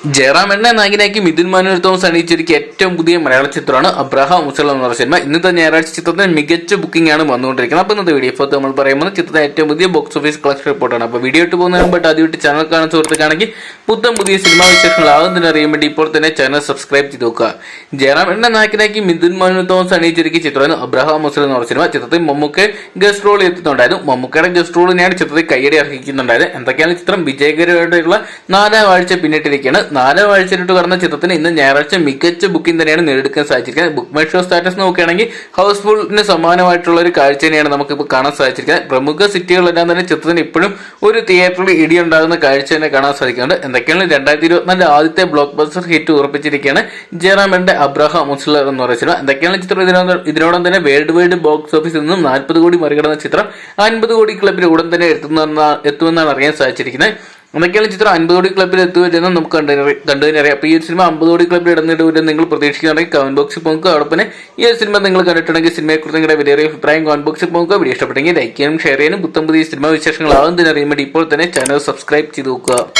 ജയറാമേട്ടനെ നായകനാക്കി Mithun manual Thomas അണിയിച്ചൊരുക്കിയ ഏറ്റവും പുതിയ മലയാള ചിത്രമാണ് അബ്രഹാം മുസല്ല എന്ന സിനിമ. ഇന്നത്തെ ഞായറാഴ്ച ചിത്രത്തിന് മികച്ച ബുക്കിംഗ് ആണ് വന്നുകൊണ്ടിരിക്കുന്നത്. അപ്പോൾ ഇന്നത്തെ വീഡിയോ ഇപ്പോൾ നമ്മൾ പറയുന്നത് ചിത്രത്തിന്റെ ഏറ്റവും പുതിയ ബോക്സ് ഓഫീസ് കളക്ഷൻ റിപ്പോർട്ടാണ്. അപ്പോൾ വീഡിയോ ഇട്ട് പോകുന്നതിന് മുമ്പായിട്ട് ആദ്യമായിട്ട് ചാനൽ കാണുന്ന സുഹൃത്തുക്കാണെങ്കിൽ പുതിയ സിനിമാ വിശേഷങ്ങൾ ആകുന്നതിന് അറിയാൻ വേണ്ടി ഇപ്പോൾ തന്നെ ചാനൽ സബ്സ്ക്രൈബ് ചെയ്ത് നോക്കുക. ജയറാമേട്ടനെ നായകനാക്കി മിഥുൻ മാനുവൽ തോമസ് അണിയിച്ചൊരുക്കിയ ചിത്രമാണ് അബ്രഹാം മുസല്ല എന്ന സിനിമ. ചിത്രത്തിൽ മമ്മൂക്ക ഗസ്റ്റ് റോൾ എത്തുന്നുണ്ടായിരുന്നു. മമ്മൂക്കയുടെ ഗസ്റ്റ് റോളിനെയാണ് ചിത്രത്തിൽ കയ്യടി അർഹിക്കുന്നുണ്ടായത്. എന്തൊക്കെയാണ് ചിത്രം വിജയകരമായിട്ടുള്ള 4 ആഴ്ച പിന്നിട്ടിരിക്കുകയാണ്. 4 ആഴ്ചയിലിട്ട് കടന്ന ചിത്രത്തിന് ഇന്ന് ഞായറാഴ്ച മികച്ച ബുക്കിംഗ് തന്നെയാണ് നേടിയെടുക്കാൻ സാധിച്ചിരിക്കുന്നത്. ബുക്ക് മൈ ഷോ സ്റ്റാറ്റസ് നോക്കുകയാണെങ്കിൽ ഹൗസ്ഫുള്ളിന് സമാനമായിട്ടുള്ള ഒരു കാഴ്ച തന്നെയാണ് നമുക്കിപ്പോൾ കാണാൻ സാധിച്ചിരിക്കുന്നത്. പ്രമുഖ സിറ്റികളെല്ലാം തന്നെ ചിത്രത്തിന് ഇപ്പോഴും ഒരു തിയേറ്ററിൽ ഇടിയുണ്ടാകുന്ന കാഴ്ച തന്നെ കാണാൻ സാധിക്കുന്നുണ്ട്. എന്തൊക്കെയാണ് 2024 ആദ്യത്തെ ബ്ലോക്ക് ബസ്റ്റർ ഹിറ്റ് ഉറപ്പിച്ചിരിക്കുകയാണ് ജയറാമേട്ടന്റെ അബ്രഹാം മുസല്ല എന്ന് പറയുന്ന സിനിമ. എന്തൊക്കെയാണ് ചിത്രം ഇതിനോടൊപ്പം തന്നെ വേൾഡ് വൈഡ് ബോക്സ് ഓഫീസിൽ നിന്നും 40 കോടി മറികടന്ന ചിത്രം 50 കോടി ക്ലബിൽ ഉടൻ തന്നെ എത്തുമെന്നാണ് അറിയാൻ സാധിച്ചിരിക്കുന്നത്. എന്തൊക്കെയാണ് ചിത്രം 50 കോടി ക്ലബിൽ എത്തുവരുന്നത് നമുക്ക് കണ്ടുതന്നെയറിയാം. അപ്പോൾ ഈ ഒരു സിനിമ 50 കോടി ക്ലബിൽ ഇടന്നിട്ട് നിങ്ങൾ പ്രതീക്ഷിക്കുകയാണെങ്കിൽ കമന്റ് ബോക്സിൽ പോകുക. അതോടൊപ്പം ഈ ഒരു സിനിമ നിങ്ങൾ കണ്ടിട്ടുണ്ടെങ്കിൽ സിനിമയെക്കുറിച്ച് നിങ്ങളുടെ വലിയ അഭിപ്രായം കമന്റ് ബോക്സിൽ പോകുക. വീഡിയോ ഇഷ്ടപ്പെട്ടെങ്കിൽ ലൈക്ക് ചെയ്യാനും ഷെയർ ചെയ്യാനും പുതിയ സിനിമാ വിശേഷങ്ങളാകുന്നതിന് അറിയാൻ വേണ്ടി ഇപ്പോൾ തന്നെ ചാനൽ സബ്സ്ക്രൈബ് ചെയ്ത് നോക്കുക.